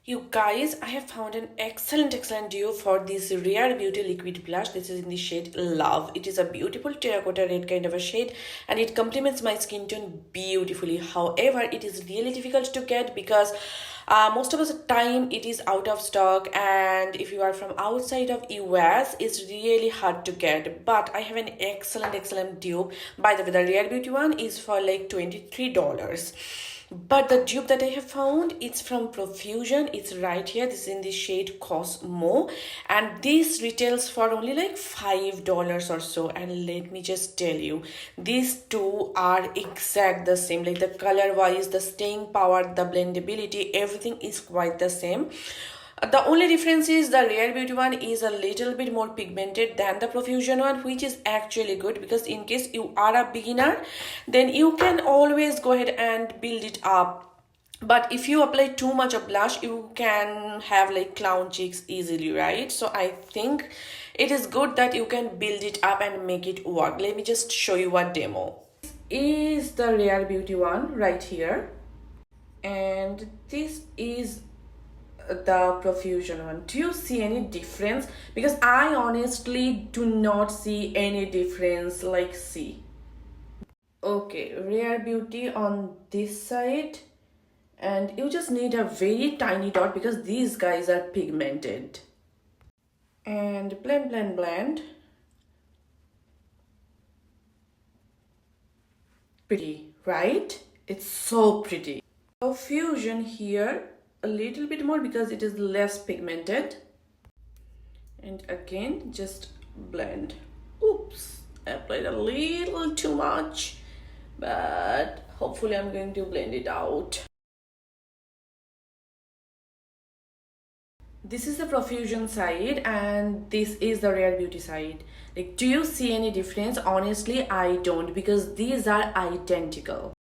You guys, I have found an excellent dupe for this Rare Beauty liquid blush. This is in the shade Love. It is a beautiful terracotta red kind of a shade and it complements my skin tone beautifully. However, it is really difficult to get because most of the time it is out of stock, and if you are from outside of US it's really hard to get. But I have an excellent dupe. By the way, the Rare Beauty one is for like $23, but the dupe that I have found, it's from Profusion. It's right here. This is in the shade Cosmo, and this retails for only like $5 or so. And let me just tell you, these two are exact the same. Like the color wise, the staying power, the blendability, everything is quite the same. The only difference is the Rare Beauty one is a little bit more pigmented than the Profusion one, which is actually good because in case you are a beginner, then you can always go ahead and build it up. But if you apply too much of blush, you can have like clown cheeks easily, right? So I think it is good that you can build it up and make it work. Let me just show you a demo. This is the Rare Beauty one right here, and this is the Profusion one. Do you see any difference? Because I honestly do not see any difference. Like, see. Okay, Rare Beauty on this side, and you just need a very tiny dot because these guys are pigmented. And blend. Pretty, right? It's so pretty. Profusion here a little bit more because it is less pigmented, and again just blend. Oops, I applied a little too much, but hopefully I'm going to blend it out. This is the Profusion side and this is the Rare Beauty side. Like, do you see any difference? Honestly, I don't, because these are identical.